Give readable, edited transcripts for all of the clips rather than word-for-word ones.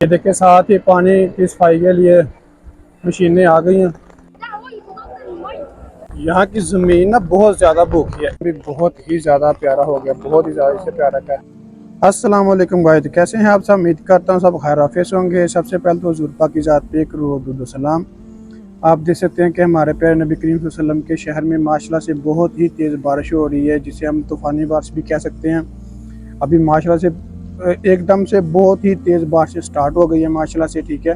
ये देखे साथ ही पानी की सफाई के लिए मशीनें आ गई हैं। यहाँ की ज़मीन ना बहुत ज़्यादा भूखी है, अभी बहुत ही ज़्यादा प्यारा हो गया, बहुत ही ज़्यादा इससे प्यारा क्या है। अस्सलाम वालेकुम गाइस, कैसे हैं आप सब? उम्मीद करता हूँ सब खैर-आफियत होंगे। सबसे पहले तो हुज़ूर पाक की ज़ात पे करोड़ों सलाम। आप देख सकते हैं कि हमारे प्यारे नबी करीम सल्लल्लाहु अलैहि वसल्लम के शहर में माशाल्लाह से बहुत ही तेज़ बारिश हो रही है, जिसे हम तूफ़ानी बारिश भी कह सकते हैं। अभी माशाल्लाह से एकदम से बहुत ही तेज़ बारिश स्टार्ट हो गई है माशाल्लाह से, ठीक है।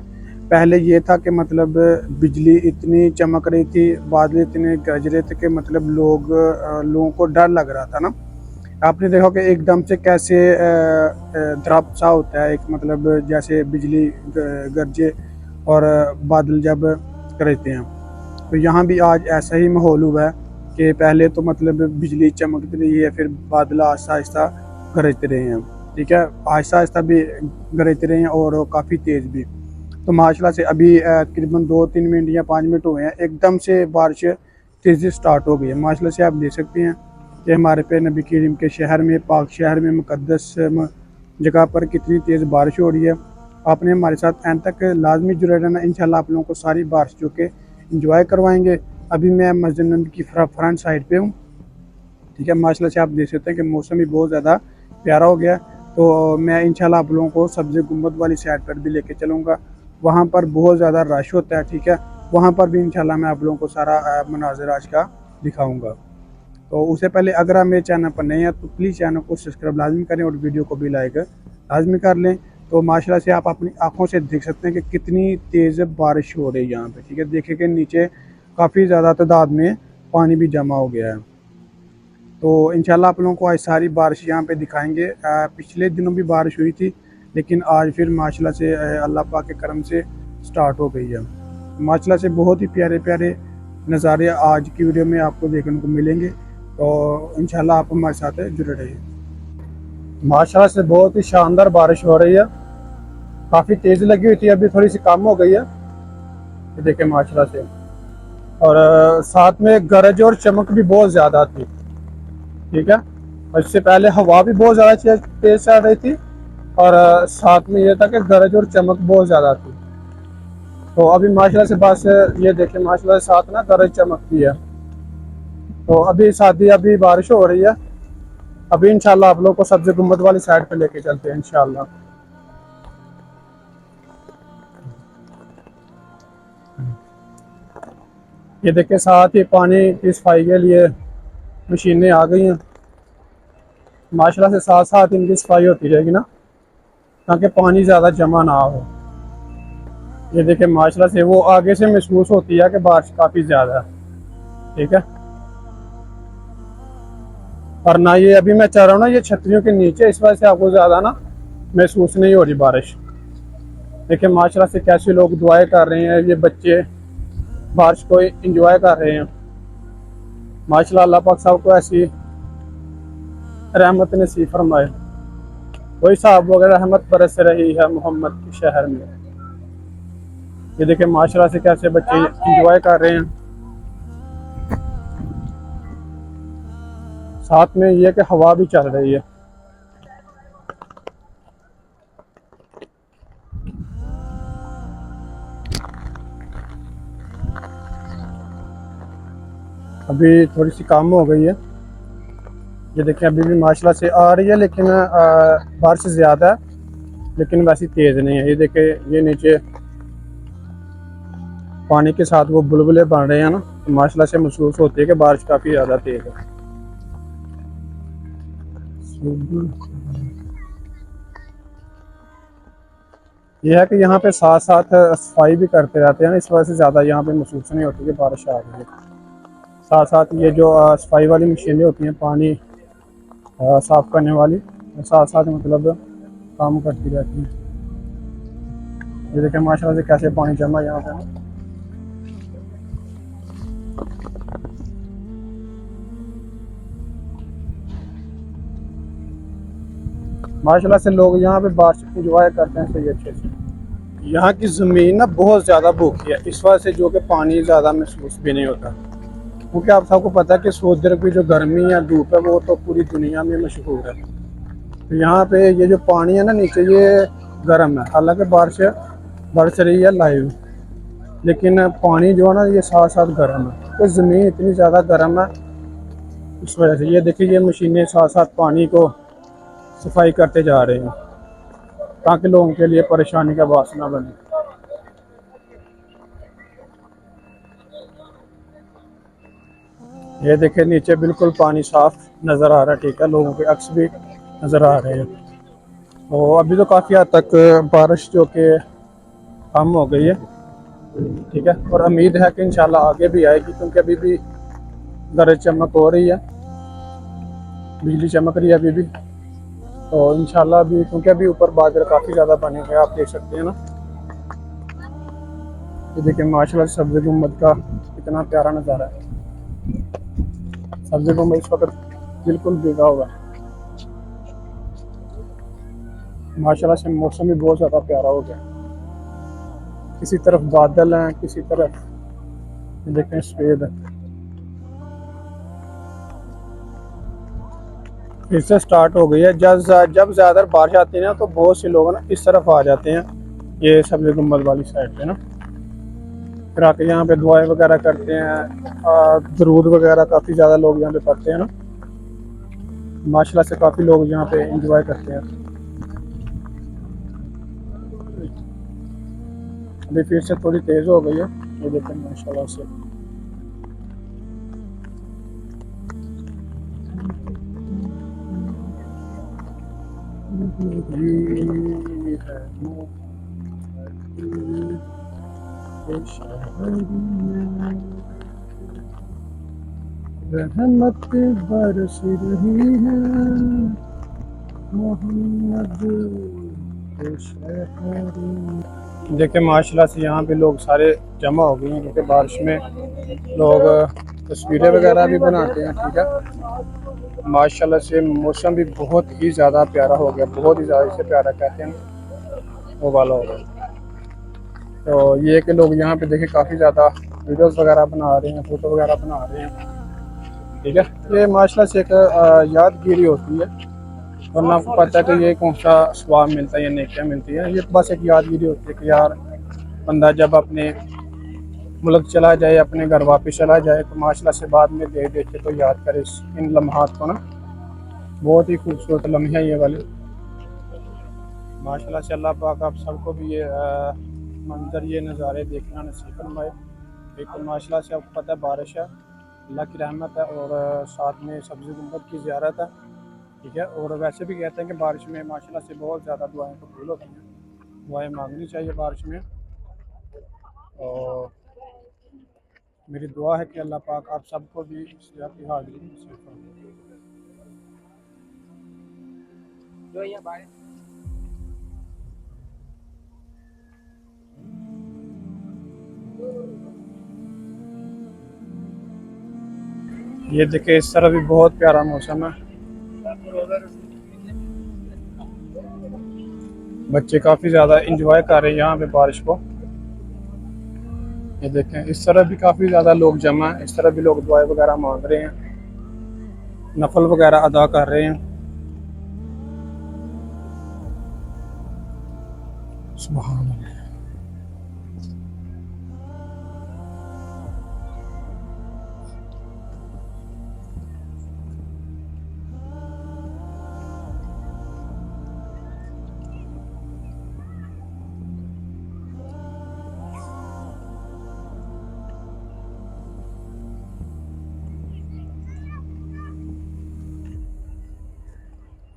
पहले ये था कि मतलब बिजली इतनी चमक रही थी, बादल इतने गरज रहे थे कि मतलब लोगों को डर लग रहा था ना। आपने देखा कि एकदम से कैसे ड्रॉप सा होता है, एक मतलब जैसे बिजली गरजे और बादल जब गरजते हैं। तो यहाँ भी आज ऐसा ही माहौल हुआ है कि पहले तो मतलब बिजली चमकती रही है, फिर बादल आहिस्ता आहिस्ता गरजते रहे हैं, ठीक है। आहिस्ता आहिस्ता भी गरजते रहे हैं और काफ़ी तेज़ भी। तो माशाल्लाह से अभी तकरीबन 2-3 मिनट या 5 मिनट हुए हैं, एकदम से बारिश तेज़ी स्टार्ट हो गई है। माशाल्लाह से आप देख सकते हैं कि हमारे पे नबी करीम के शहर में, पाक शहर में, मुक़द्दस जगह पर कितनी तेज़ बारिश हो रही है। आपने हमारे साथ एंड तक लाजमी जुड़े रहना, इंशाल्लाह आप लोगों को सारी बारिश जो के इंजॉय करवाएंगे। अभी मैं मस्जिद नबी की फ्रंट साइड पे हूँ, ठीक है। माशाल्लाह से आप देख सकते हैं कि मौसम भी बहुत ज़्यादा प्यारा हो गया। तो मैं इंशाल्लाह आप लोगों को सब्ज़ गुंबद वाली साइड पर भी लेके चलूँगा, वहाँ पर बहुत ज़्यादा रश होता है, ठीक है। वहाँ पर भी इंशाल्लाह मैं आप लोगों को सारा मनाज़िर आज का दिखाऊँगा। तो उससे पहले अगर आप मेरे चैनल पर नए हैं तो प्लीज़ चैनल को सब्सक्राइब लाजमी करें और वीडियो को भी लाइक लाजमी कर लें। तो माशाल्लाह से आप अपनी आँखों से देख सकते हैं कि कितनी तेज़ बारिश हो रही है यहाँ पे, ठीक है। देखिए कि नीचे काफ़ी ज़्यादा तादाद में पानी भी जमा हो गया है। तो इंशाल्लाह आप लोगों को आज सारी बारिश यहाँ पे दिखाएंगे। पिछले दिनों भी बारिश हुई थी, लेकिन आज फिर माशाल्लाह से अल्लाह पाक के करम से स्टार्ट हो गई है। माशाल्लाह से बहुत ही प्यारे प्यारे नज़ारे आज की वीडियो में आपको देखने को मिलेंगे। तो इंशाल्लाह आप हमारे साथ जुड़े रहिए। माशाल्लाह से बहुत ही शानदार बारिश हो रही है, काफ़ी तेज़ लगी हुई थी, अभी थोड़ी सी कम हो गई है, ये देखें माशाल्लाह से। और साथ में गरज और चमक भी बहुत ज़्यादा थी, ठीक है। और इससे पहले हवा भी बहुत ज़्यादा तेज़ चल रही थी और साथ में ये था कि गरज और चमक बहुत ज़्यादा थी। तो अभी माशाल्लाह से बस ये देखें माशाल्लाह से साथ ना गरज चमकती है। तो अभी साथ ही अभी बारिश हो रही है। अभी इंशाल्लाह आप लोग को सब्ज़ गुंबद वाली साइड पे लेके चलते हैं इंशाल्लाह। ये देखें साथ ही पानी की सफाई के लिए मशीनें आ गई हैं। माशाल्लाह से साथ साथ इनकी सफाई होती रहेगी ना, ताकि पानी ज़्यादा जमा ना हो। ये देखें माशाल्लाह से वो आगे से महसूस होती है कि बारिश काफ़ी ज़्यादा है, ठीक है। और ना ये अभी मैं चाह रहा हूँ ना, ये छतरियों के नीचे, इस वजह से आपको ज़्यादा ना महसूस नहीं हो रही बारिश। देखिए माशाल्लाह से कैसे लोग दुआएं कर रहे हैं, ये बच्चे बारिश को एंजॉय कर रहे हैं। माशाल्लाह अल्लाह पाक साहब को ऐसी रहमत नसीब फरमाए। वही साहब वगैरह रहमत बरस रही है मोहम्मद के शहर में। ये देखें माशाल्लाह से कैसे बच्चे एंजॉय कर रहे हैं। साथ में ये कि हवा भी चल रही है। अभी थोड़ी सी कम हो गई है, ये देखें अभी भी माशाल्लाह से आ रही है, लेकिन बारिश ज़्यादा है, लेकिन वैसी तेज़ नहीं है। ये देखें ये नीचे पानी के साथ वो बुलबुले बन रहे हैं ना, तो माशाल्लाह से महसूस होती है कि बारिश काफ़ी ज़्यादा तेज़ है। यह है कि यहाँ पे साथ साथ सफाई भी करते रहते हैं ना, इस वजह से ज़्यादा यहाँ पे महसूस नहीं होती कि बारिश आ रही है। साथ साथ ये जो सफाई वाली मशीनें होती हैं, पानी साफ़ करने वाली, साथ साथ मतलब काम करती रहती हैं। ये देखें माशाल्लाह से कैसे पानी जमा यहाँ पे ना। माशाल्लाह से लोग यहाँ पे बारिश इंजॉय करते हैं सही अच्छे से। यहाँ की ज़मीन ना बहुत ज़्यादा भूखी है, इस वजह से जो कि पानी ज़्यादा महसूस भी नहीं होता। क्योंकि आप सबको पता है कि सऊदी अरब की जो गर्मी या धूप है वो तो पूरी दुनिया में मशहूर है। तो यहाँ पे ये जो पानी है ना नीचे, ये गर्म है। हालांकि बारिश बरस रही है लाइव, लेकिन पानी जो है ना ये साथ साथ गर्म है। तो ज़मीन इतनी ज़्यादा गर्म है इस वजह से। ये देखिए ये मशीनें साथ साथ पानी को सफाई करते जा रहे हैं ताकि लोगों के लिए परेशानी का बायस ना बने। ये देखिए नीचे बिल्कुल पानी साफ नज़र आ रहा है, ठीक है, लोगों के अक्स भी नज़र आ रहे हैं। तो अभी तो काफ़ी हद तक बारिश जो कि कम हो गई है, ठीक है, और उम्मीद है कि इंशाल्लाह आगे भी आएगी, क्योंकि अभी भी गरज चमक हो रही है, बिजली चमक रही है अभी भी। तो इंशाल्लाह अभी, क्योंकि अभी ऊपर बादल काफ़ी ज़्यादा बने हुए हैं, आप देख सकते हैं ना। ये देखिए माशाल्लाह सब्ज़ गुम्बद का कितना प्यारा नज़ारा है। सब्ज़ गुम्बद इस वक्त बिल्कुल भीगा हुआ है। माशाल्लाह से मौसम भी बहुत ज़्यादा प्यारा हो गया। किसी तरफ बादल हैं, किसी तरफ देखें सफेद है। फिर से स्टार्ट हो गई है। जब ज़्यादा बारिश आती है ना तो बहुत से लोग ना इस तरफ आ जाते हैं, ये सब्ज़ गुम्बद वाली साइड पे ना, फिर आके यहाँ पे दुआएं वगैरह करते हैं, दरूद वगैरह काफ़ी ज़्यादा लोग यहाँ पे पढ़ते हैं ना। माशाल्लाह से काफ़ी लोग यहाँ पे इंजॉय करते हैं। अभी फिर से थोड़ी तेज़ हो गई है, ये देखें माशाल्लाह से। रहमत बरस रही है मोहम्मद के शहर। देखिए माशाल्लाह से यहाँ पे लोग सारे जमा हो गए हैं, क्योंकि बारिश में लोग तस्वीरें वगैरह भी बनाते हैं, ठीक है। माशाल्लाह से मौसम भी बहुत ही ज़्यादा प्यारा हो गया, बहुत ही ज़्यादा, इसे प्यारा कहते हैं वो वाला हो गया। तो ये कि लोग यहाँ पे देखिए काफ़ी ज़्यादा वीडियोस वगैरह बना रहे हैं, फ़ोटो वगैरह बना रहे हैं, ठीक है। ये माशाल्लाह से एक यादगिरी होती है, वरना आपको पता है कि ये कौन सा स्वाब मिलता है या नेकियां मिलती है। ये बस एक यादगिरी होती है कि यार बंदा जब अपने मुल्क चला जाए, अपने घर वापस चला जाए, तो माशाल्लाह से बाद में देख देख के तो याद करे इन लम्हात को ना। बहुत ही खूबसूरत लम्हे हैं ये वाले। माशाल्लाह से अल्लाह पाक आप सबको भी ये मंजर, ये नज़ारे देखना नसीब फरमाए। बिल्कुल माशाल्लाह से आपको पता है बारिश है, अल्लाह की रहमत है, और साथ में सब्ज़ गुम्बद की ज़ियारत है, ठीक है। और वैसे भी कहते हैं कि बारिश में माशाल्लाह से बहुत ज़्यादा दुआएं कबूल होती हैं, दुआएं मांगनी चाहिए बारिश में। और मेरी दुआ है कि अल्लाह पाक आप सबको भी इस जगह की हाज़िरी नसीब फरमाए। ये देखिए इस तरह भी बहुत प्यारा मौसम है, बच्चे काफ़ी ज़्यादा इंजॉय कर रहे हैं यहाँ पे बारिश को। ये देखें इस तरह भी काफ़ी ज़्यादा लोग जमा हैं, इस तरह भी लोग दुआएं वगैरह मांग रहे हैं, नफल वगैरह अदा कर रहे हैं। सुभान अल्लाह।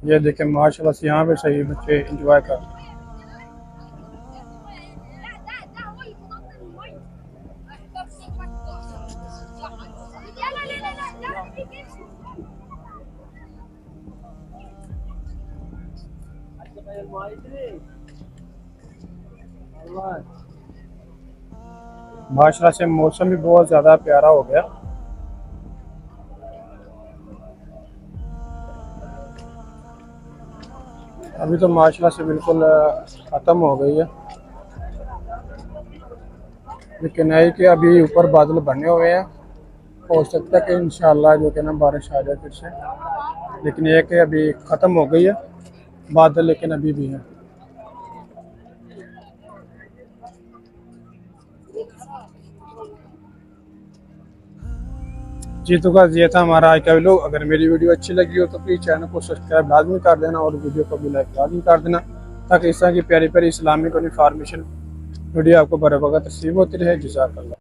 ये देखें माशाल्लाह से यहाँ पे सही बच्चे इंजॉय कर रहे हैं। माशाल्लाह से मौसम भी बहुत ज़्यादा प्यारा हो गया। अभी तो माशाल्लाह से बिल्कुल ख़त्म हो गई है, लेकिन है कि अभी ऊपर बादल बने हुए हैं, हो सकता है कि इंशाल्लाह जो कि ना बारिश आ जाए फिर से। लेकिन ये कि अभी ख़त्म हो गई है बादल, लेकिन अभी भी है। जी तो गाइस ये था हमारा आज का व्लॉग। अगर मेरी वीडियो अच्छी लगी हो तो प्लीज़ चैनल को सब्सक्राइब लाजमी कर देना और वीडियो को भी लाइक लाजमी कर देना, ताकि इस तरह की प्यारी प्यारी इस्लामिक और इन्फॉर्मेशन वीडियो आपको बर वक्त रिसीव होती रहे। जज़ाकल्लाह।